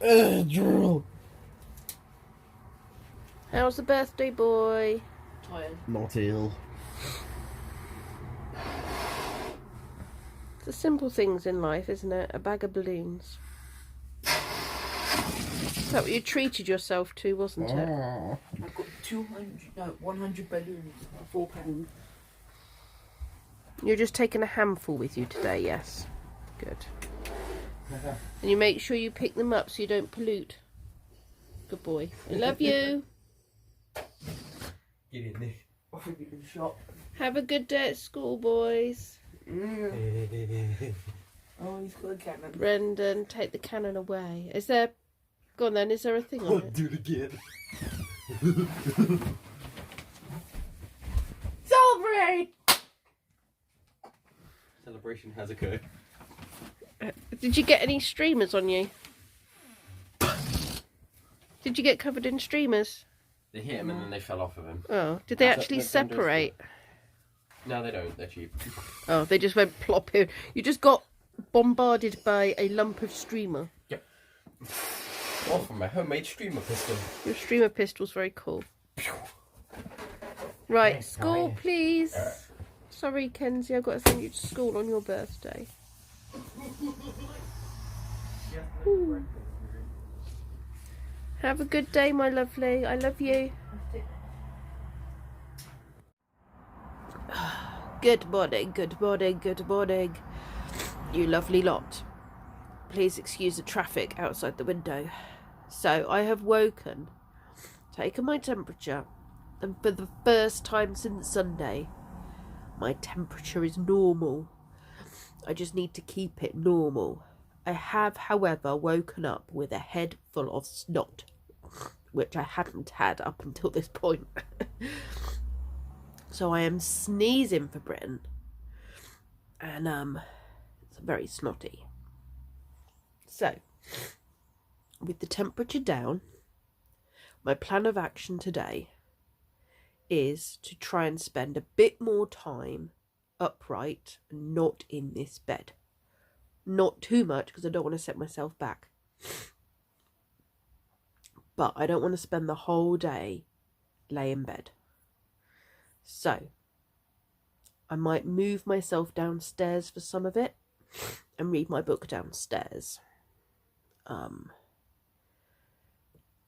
Drool. How's the birthday boy? Tired. Not ill. It's the simple things in life, isn't it? A bag of balloons. Is that what you treated yourself to, wasn't it? I've got 100 balloons for £4. You're just taking a handful with you today, yes? Good. And you make sure you pick them up so you don't pollute. Good boy. I love you. Get in there. Off with you in the shop. Have a good day at school, boys. Oh, he's got a cannon. Brendan, take the cannon away. Is there... Go on then, is there a thing on it? Do it again. Celebrate! Celebration has occurred. Did you get any streamers on you? Did you get covered in streamers? They hit him and then they fell off of him. Oh, did they actually separate? No, they don't. They're cheap. Oh, they just went plop in. You just got bombarded by a lump of streamer. Yep. All from my homemade streamer pistol. Your streamer pistol's very cool. Right, school, please. Sorry, Kenzie, I've got to send you to school on your birthday. Ooh. Have a good day, my lovely. I love you. Good morning, good morning, good morning. You lovely lot. Please excuse the traffic outside the window. So, I have woken, taken my temperature, and for the first time since Sunday, my temperature is normal. I just need to keep it normal. I have, however, woken up with a head full of snot, which I hadn't had up until this point. So I am sneezing for Britain, and it's very snotty. So, with the temperature down, my plan of action today is to try and spend a bit more time upright and not in this bed. Not too much, because I don't want to set myself back. But I don't want to spend the whole day lay in bed. So, I might move myself downstairs for some of it and read my book downstairs. I'm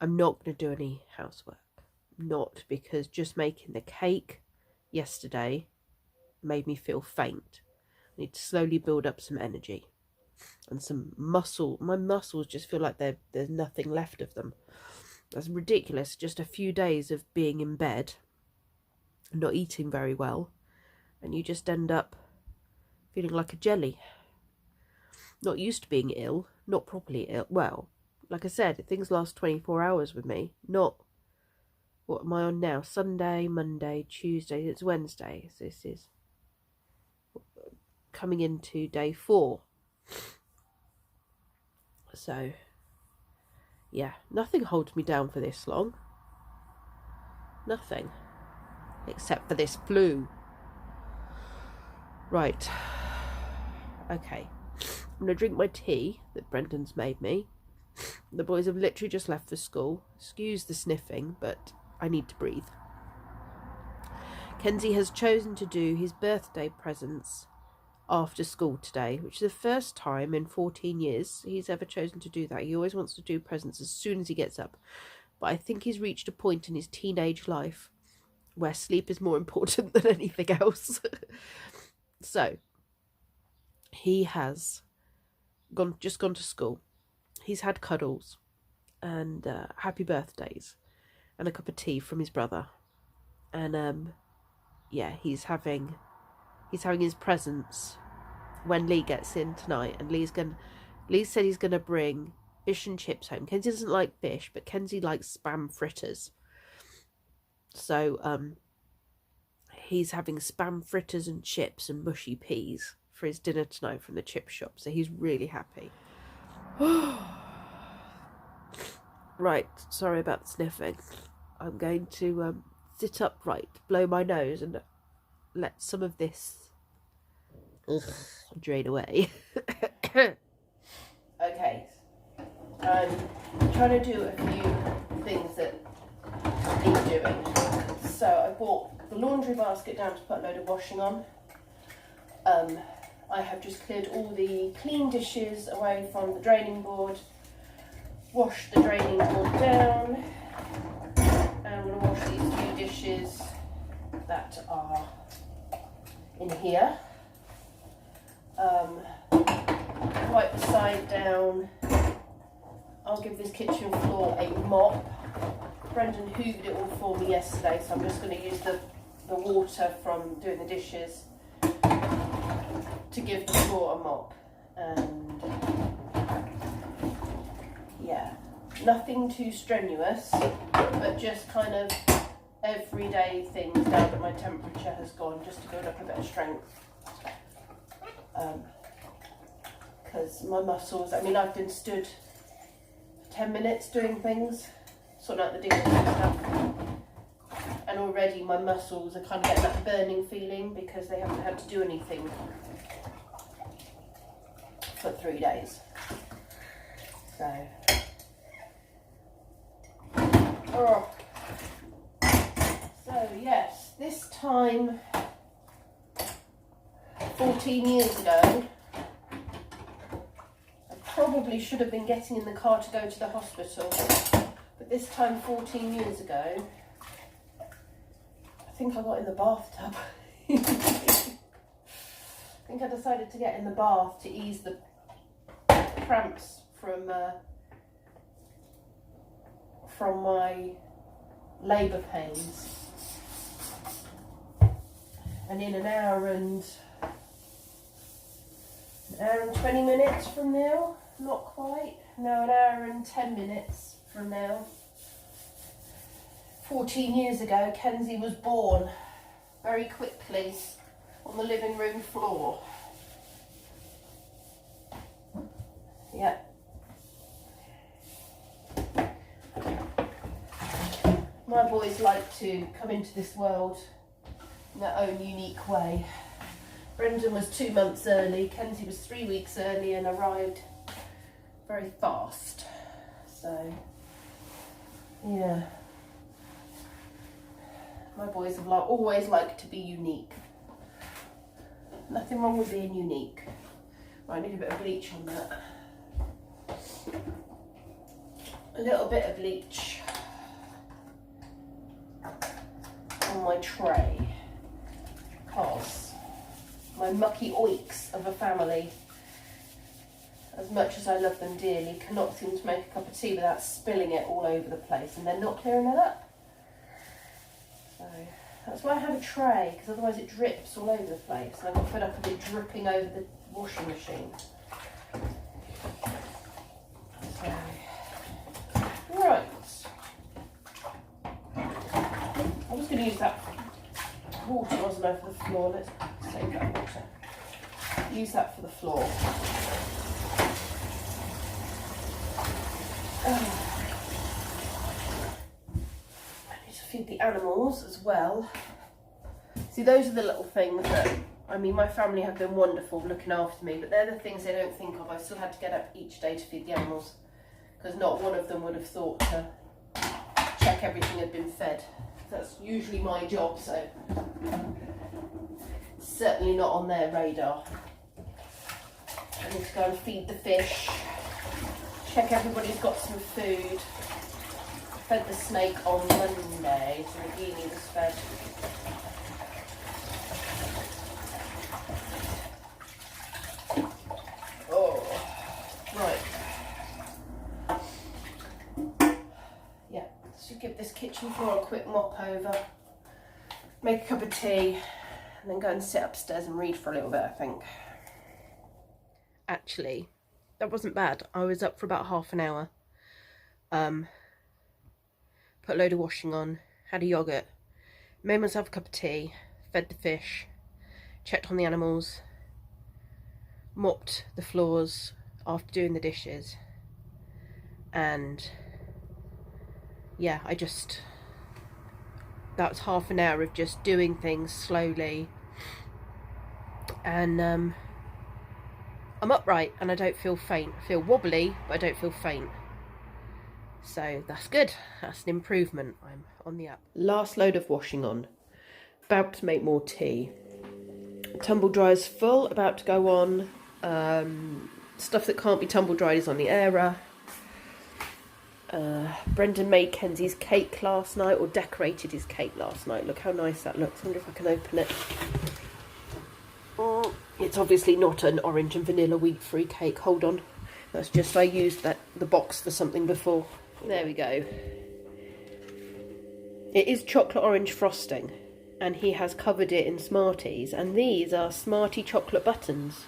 not going to do any housework. Not because just making the cake yesterday made me feel faint. I need to slowly build up some energy and some muscle. My muscles just feel like there's nothing left of them. That's ridiculous. Just a few days of being in bed, not eating very well, and you just end up feeling like a jelly. Not used to being ill, not properly ill. Well, like I said, things last 24 hours with me. Not, what am I on now? Sunday, Monday, Tuesday, it's Wednesday. So this is coming into day 4. So, yeah, nothing holds me down for this long. Nothing. Except for this flu. Right. Okay. I'm going to drink my tea that Brendan's made me. The boys have literally just left for school. Excuse the sniffing, but I need to breathe. Kenzie has chosen to do his birthday presents after school today, which is the first time in 14 years he's ever chosen to do that. He always wants to do presents as soon as he gets up. But I think he's reached a point in his teenage life where sleep is more important than anything else. So, he has just gone to school. He's had cuddles and happy birthdays and a cup of tea from his brother. And yeah, he's having his presents when Lee gets in tonight. And Lee said he's gonna bring fish and chips home. Kenzie doesn't like fish, but Kenzie likes spam fritters. So he's having spam fritters and chips and mushy peas for his dinner tonight from the chip shop. So he's really happy. Right, sorry about the sniffing. I'm going to sit upright, blow my nose, and let some of this drain away. Okay, I'm trying to do a few things that need doing. So I bought the laundry basket down to put a load of washing on. I have just cleared all the clean dishes away from the draining board, washed the draining board down, and I'm going to wash these few dishes that are in here. Wipe the side down. I'll give this kitchen floor a mop. Brendan hoovered it all for me yesterday, so I'm just going to use the water from doing the dishes to give the floor a mop. And yeah, nothing too strenuous, but just kind of everyday things now that my temperature has gone, just to build up a bit of strength. Because my muscles, I mean, I've been stood for 10 minutes doing things, sorting out the dishes and stuff, and already my muscles are kind of getting that burning feeling because they haven't had to do anything for 3 days. So, oh. So yes, this time 14 years ago, I probably should have been getting in the car to go to the hospital, but this time 14 years ago, I think I got in the bathtub. I think I decided to get in the bath to ease the cramps from my labour pains. And in an hour and 20 minutes from now, not quite, no, an hour and 10 minutes from now, 14 years ago, Kenzie was born very quickly on the living room floor. Yeah. My boys like to come into this world in their own unique way. Brendan was 2 months early, Kenzie was 3 weeks early and arrived very fast. So, yeah. My boys have always liked to be unique. Nothing wrong with being unique. Right, I need a bit of bleach on that. A little bit of bleach on my tray, because my mucky oiks of a family, as much as I love them dearly, cannot seem to make a cup of tea without spilling it all over the place and then not clearing it up. So that's why I have a tray, because otherwise it drips all over the place and I got fed up with it dripping over the washing machine. So, right. I was going to use that water, wasn't I, for the floor. Let's save that water. Use that for the floor. I need to feed the animals as well. See, those are the little things that, I mean, my family have been wonderful looking after me, but they're the things they don't think of. I still had to get up each day to feed the animals, because not one of them would have thought to check everything had been fed. That's usually my job, so certainly not on their radar. I need to go and feed the fish, check everybody's got some food. Fed the snake on Monday, so the guinea was fed. Oh, right. Yeah, so give this kitchen floor a quick mop over, make a cup of tea, and then go and sit upstairs and read for a little bit, I think. Actually, that wasn't bad. I was up for about half an hour. Put a load of washing on, had a yoghurt, made myself a cup of tea, fed the fish, checked on the animals, mopped the floors after doing the dishes, and yeah, that was half an hour of just doing things slowly, and I'm upright and I don't feel faint. I feel wobbly, but I don't feel faint. So that's good. That's an improvement. I'm on the up. Last load of washing on. About to make more tea. Tumble dryer's full, about to go on. Stuff that can't be tumble dried is on the airer. Brendan made Kenzie's cake last night, or decorated his cake last night. Look how nice that looks. I wonder if I can open it. It's obviously not an orange and vanilla wheat-free cake. Hold on. That's just, I used the box for something before. There we go. It is chocolate orange frosting, and he has covered it in Smarties, and these are Smartie chocolate buttons,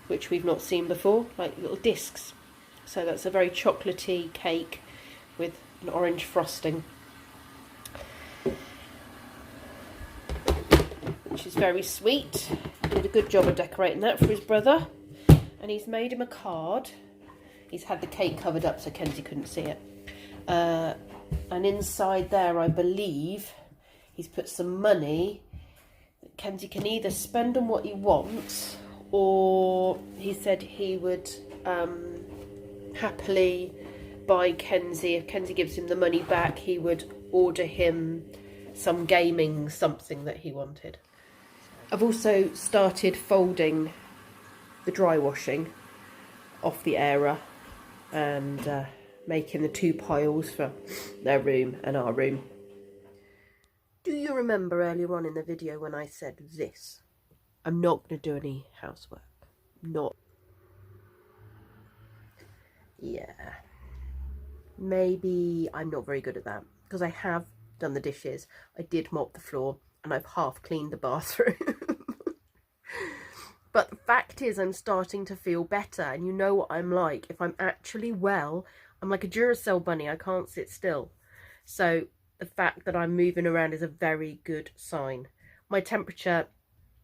which we've not seen before, like little discs. So that's a very chocolatey cake with an orange frosting, which is very sweet. Did a good job of decorating that for his brother. And he's made him a card. He's had the cake covered up so Kenzie couldn't see it. And inside there, I believe, he's put some money that Kenzie can either spend on what he wants, or he said he would happily buy Kenzie. If Kenzie gives him the money back, he would order him some gaming something that he wanted. I've also started folding the dry washing off the airer and making the 2 piles for their room and our room. Do you remember earlier on in the video when I said this? I'm not going to do any housework. Not. Yeah. Maybe I'm not very good at that, because I have done the dishes. I did mop the floor and I've half cleaned the bathroom. But the fact is, I'm starting to feel better, and you know what I'm like. If I'm actually well, I'm like a Duracell bunny. I can't sit still. So the fact that I'm moving around is a very good sign. My temperature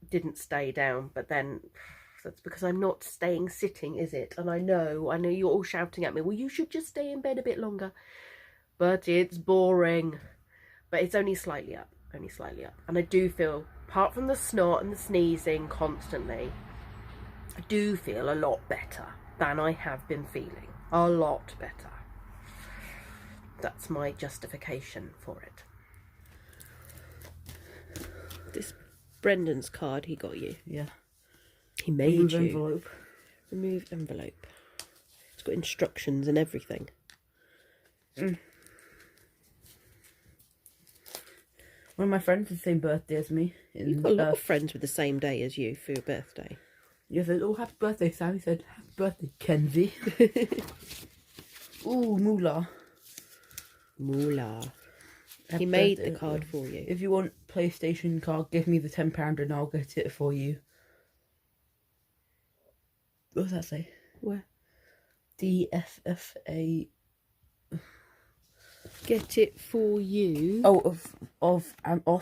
didn't stay down, but then that's because I'm not staying sitting, is it? And I know you're all shouting at me, well, you should just stay in bed a bit longer. But it's boring. But it's only slightly up. Only slightly up. And I do feel, apart from the snot and the sneezing constantly, I do feel a lot better than I have been feeling. A lot better. That's my justification for it. This Brendan's card he got you. Yeah. He made Remove you. envelope. Remove envelope. It's got instructions and everything. One of my friends has the same birthday as me. You've got a lot of friends with the same day as you for your birthday. Yeah, said, oh, happy birthday, Sam. He said, happy birthday, Kenzie. Ooh, moolah. Moolah. Happy He made birthday. the card for you. If you want PlayStation card, give me the £10 and I'll get it for you. What does that say? Where? DFFA. Get it for you. Oh, off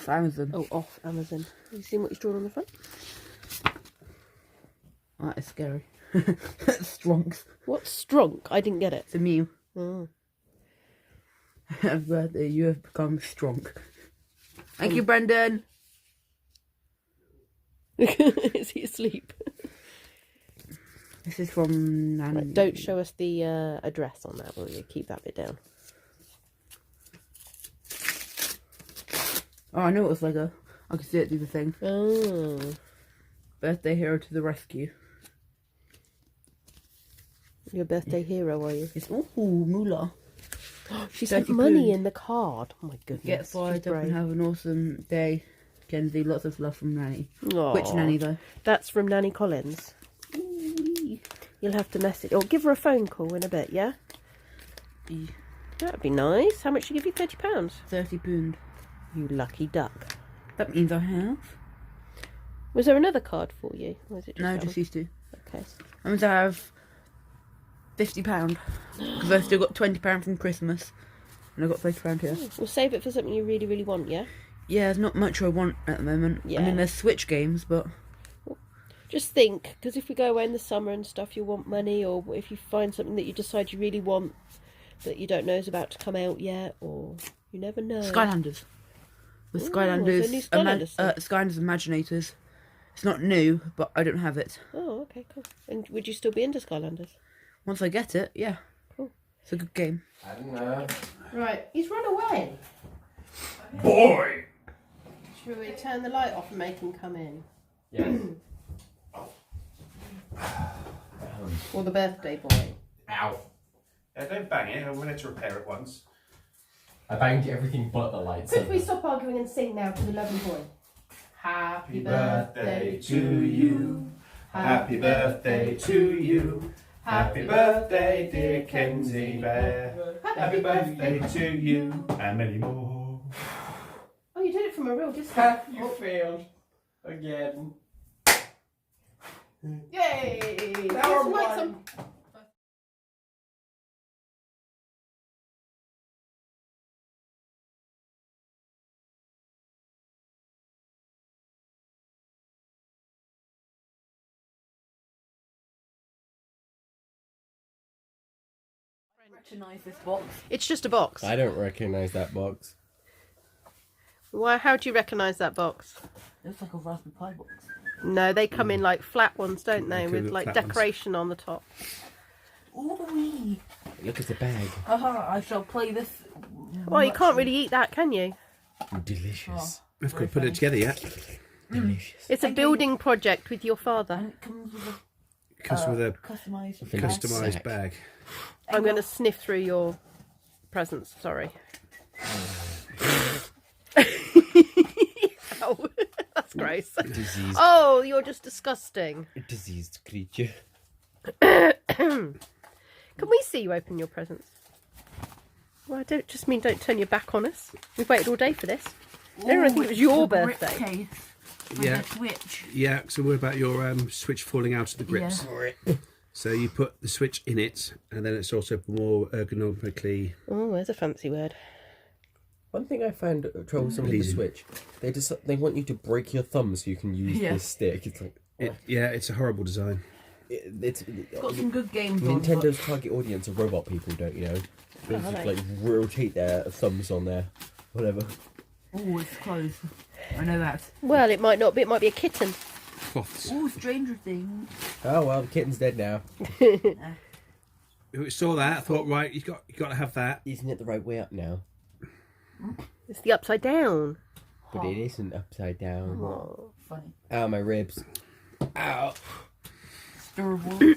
Amazon. Oh, off Amazon. Have you seen what he's drawn on the front? Oh, that is scary. Strongs. What's Stronk? I didn't get it. It's a meme. Oh. Happy birthday, you have become strong. Thank you, Brendan. Is he asleep? This is from Nan. Right, don't show us the address on that, will you? Keep that bit down. Oh, I know it was Lego. I could see it do the thing. Oh. Birthday hero to the rescue. Your birthday hero, are you? It's moolah. She sent 30 money pounds. in the card. Oh my goodness. Get fired She's up and brave. have an awesome day. Kenzie, lots of love from Nanny. Aw. Which Nanny though? That's from Nanny Collins. Ooh. You'll have to message or give her a phone call in a bit, yeah? That'd be nice. How much should give you? £30? £30. You lucky duck. That means I have. Was there another card for you? Or was it just No, that just one? these two. Okay. That means I have £50. Because I still got £20 from Christmas. And I got £30 here. We'll save it for something you really, really want, yeah? Yeah, there's not much I want at the moment. Yeah. I mean, there's Switch games, but... Just think, because if we go away in the summer and stuff, you'll want money, or if you find something that you decide you really want that you don't know is about to come out yet, or you never know. Skylanders. The Ooh, Skylanders, is there new Skylanders stuff? Skylanders Imaginators. It's not new, but I don't have it. Oh, okay, cool. And would you still be into Skylanders? Once I get it, yeah. Cool. It's a good game. I don't know. Right, he's run away. Boy! Should we turn the light off and make him come in? Yes. Or the birthday boy? Ow. Don't bang it, I wanted to repair it once. I banged everything but the lights. Could we stop arguing and sing now to the lovely boy? Happy Birthday to you. Happy birthday to you. Happy birthday, dear Kenzie Bear. Happy birthday to you. And many more. Oh, you did it from a real distance. You failed. Again. Yay! Now Let's I'm light one. some. Recognise this box. It's just a box. I don't recognise that box. Why? How do you recognise that box? It looks like a Raspberry Pi box. No, they come in like flat ones, don't they? Okay, With little like flat ones. decoration on the top. Ooh. Look at the bag. Haha, I shall play this. Well, you can't really eat that, can you? Delicious. I've got to put it together yet. Delicious. It's a building project with your father. And it comes with a It comes with a customised Big customised sack. bag. I'm going to sniff through your presents. Sorry. Ow. That's gross. Diseased, Oh, you're just disgusting. diseased creature. Can we see you open your presents? Well, I don't just mean don't turn your back on us. We've waited all day for this. Everyone think it was your birthday. Case with Yeah. a Switch. Yeah, so what about your switch falling out of the grips? So you put the switch in it, and then it's also more ergonomically. Oh, there's a fancy word. One thing I found troublesome with the Pleasing. Switch, they want you to break your thumb so you can use Yeah. this stick. It's like It's a horrible design. it's Got some good games on. Nintendo's target audience are robot people, don't you know? They are just they? like rotate their thumbs on there, whatever. Oh, it's closed. I know that. Well, it might not be. It might be a kitten. Cloths. Oh, Stranger Things. Oh well, the kitten's dead now. Who saw that? I thought, right, you got to have that. Isn't it the right way up now? It's the upside down. But it isn't upside down. Oh, funny. Ow, my ribs. Ow. Durable.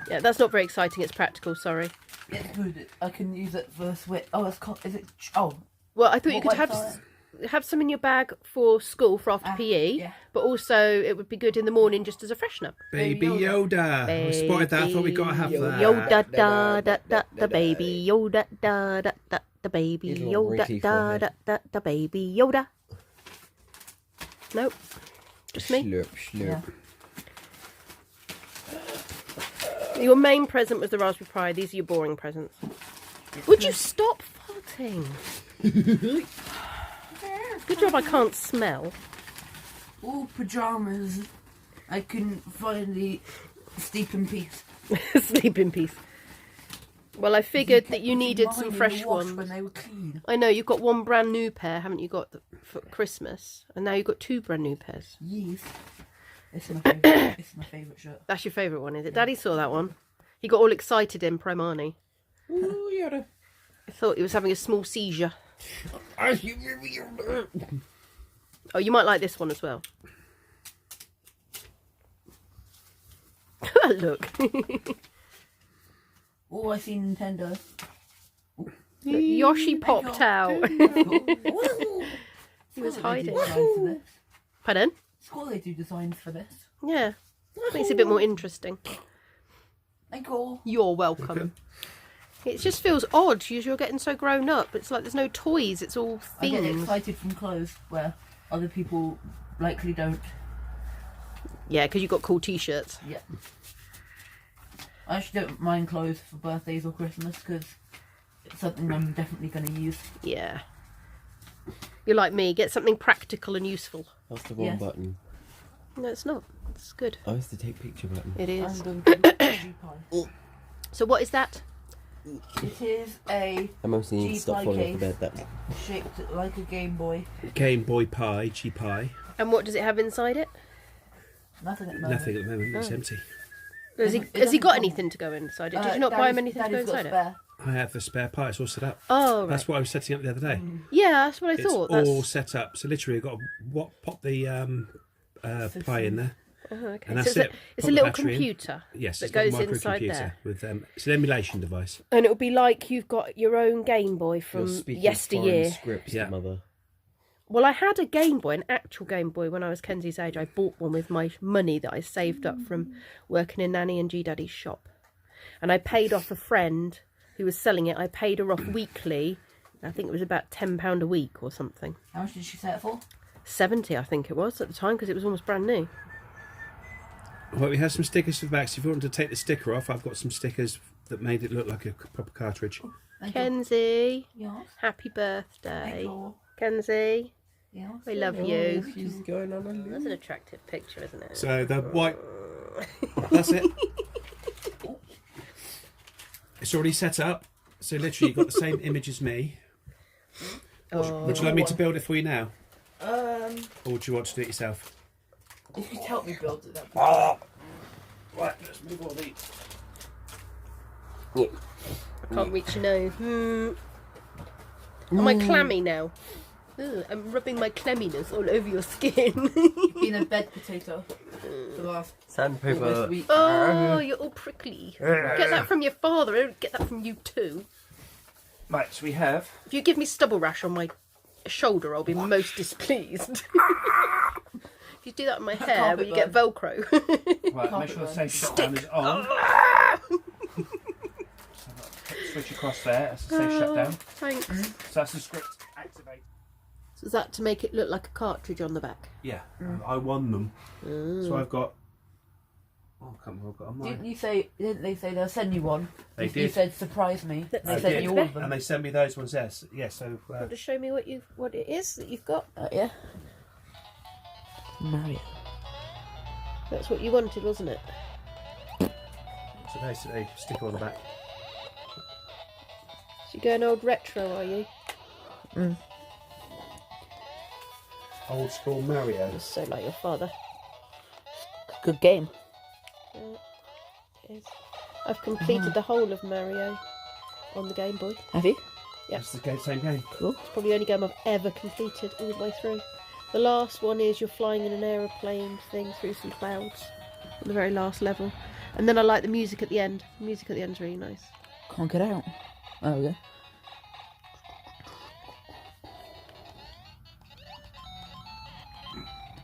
Yeah, that's not very exciting. It's practical. Sorry. It's good. I can use it for Switch. Oh, it's called. Is it? Oh, Well, I thought you What could website? have some in your bag for school for after PE, yeah. but also it would be good in the morning just as a freshener. Baby Yoda. I spotted that. I thought we got to have that. Yoda da da da the baby Yoda da da da the baby Here's a little Yoda wrinkly da da forehead. da the baby Yoda. Nope, just me. Slurp, slurp. Yeah. Your main present was the Raspberry Pi. These are your boring presents. Would you stop farting? Good job I can't smell. all pajamas. I can finally sleep in peace. Sleep in peace. Well, I figured that you needed Mine some in the fresh wash ones. when they were clean. I know, you've got one brand new pair, haven't you got, for Christmas? And now you've got two brand new pairs. Yes. It's my favourite. It's my favourite shirt. That's your favourite one, is it? Daddy saw that one. He got all excited in Primani. Ooh, Yoda. I thought he was having a small seizure. Oh, you might like this one as well. Look. Oh, I see Nintendo. Yoshi popped out. He was hiding. Pardon? It's cool they do designs for this. Yeah. Makes it a bit more interesting. Thank you. You're welcome. It just feels odd because you're getting so grown up. It's like there's no toys. It's all I get things. excited from clothes where other people likely don't. Yeah, because you've got cool t-shirts. Yeah. I actually don't mind clothes for birthdays or Christmas because it's something I'm definitely going to use. Yeah. You're like me. Get something practical and useful. That's the wrong Yes. button. No, it's not. It's good. Oh, it's the take picture button. It I'm is. going to G pie. So what is that? It is a I mostly need to stop G-pie falling off the case. bed. That shaped like a Game Boy. Game Boy Pie, G Pie. And what does it have inside it? Nothing at the moment. Nothing at the moment. It's empty. Has he got anything to go inside it? Did you not buy him anything to go Daddy's got inside it? spare. I have the spare pie. It's all set up. Oh, right. That's what I was setting up the other day. Yeah, that's what I It's thought. all set up. So literally, I've got to pop the pie in there. Oh, okay. And that's so it. it's Pop a the little battery in. computer. Yes, that it's got a goes inside microcomputer there. with it's an emulation device. And it'll be like you've got your own Game Boy You're from speaking yesteryear. foreign scripts, Yeah. mother. Well, I had a Game Boy, an actual Game Boy, when I was Kenzie's age. I bought one with my money that I saved up from working in Nanny and G Daddy's shop. And I paid off a friend who was selling it. I paid her off weekly. I think it was about £10 a week or something. How much did she sell it for? 70, I think it was at the time, because it was almost brand new. Well, we have some stickers for the back. So if you want to take the sticker off, I've got some stickers that made it look like a proper cartridge. Thank you. Kenzie, Yes. happy birthday. Thank you. Kenzie, Yes. I love you. She's going on a That's an attractive picture, isn't it? So the white, that's it. It's already set up. So literally, you've got the same image as me. Oh. Would you like me to build it for you now, Um, or would you want to do it yourself? if you help me build it, that'd be Right, let's move all these. I can't reach your nose. Am I clammy now? Ugh, I'm rubbing my clamminess all over your skin. You've been a bed potato for the last Sandpaper. almost week. Oh, you're all prickly. Get that from your father. I don't get that from you too. Right, so we have. If you give me stubble rash on my shoulder, I'll be most displeased. If you do that on my hair, carpet will you get Velcro? Right, make sure the safe shutdown is on. Switch across there. That's the safe shutdown. Thanks. So that's the script. Activate. So is that to make it look like a cartridge on the back? Yeah, I won them. So I've got. Oh, I can't remember what I've got on mine. Didn't they say they'll send you one? They You did. said surprise me. They I sent did. you all of them. And they sent me those ones there. So, yeah, so Want to show me what it is that you've got? Yeah. Mario. That's what you wanted, wasn't it? so they stick on the back. So you're going old retro, are you? Old school Mario. You're so like your father. Good game. It is. I've completed the whole of Mario on the Game Boy. Have you? Yeah. It's the same game. Cool. It's probably the only game I've ever completed all the way through. The last one is you're flying in an aeroplane thing through some clouds on the very last level. And then I like the music at the end. The music at the end's really nice. Can't get out. Oh, yeah.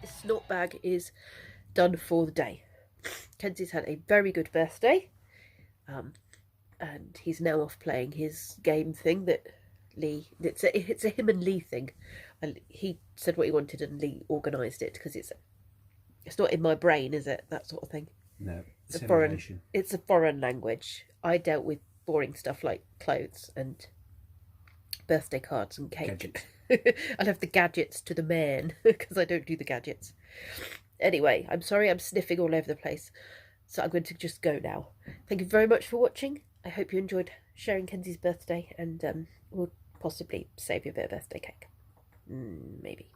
The snort bag is done for the day. Kenzie's had a very good birthday. And he's now off playing his game thing that Lee... It's a him and Lee thing. And he said what he wanted and Lee organised it because it's not in my brain, is it? That sort of thing. No, It's a foreign language. I dealt with boring stuff like clothes and birthday cards and cake. I left the gadgets to the man because I don't do the gadgets. Anyway, I'm sorry I'm sniffing all over the place. So I'm going to just go now. Thank you very much for watching. I hope you enjoyed sharing Kenzie's birthday and we'll possibly save you a bit of birthday cake. Maybe.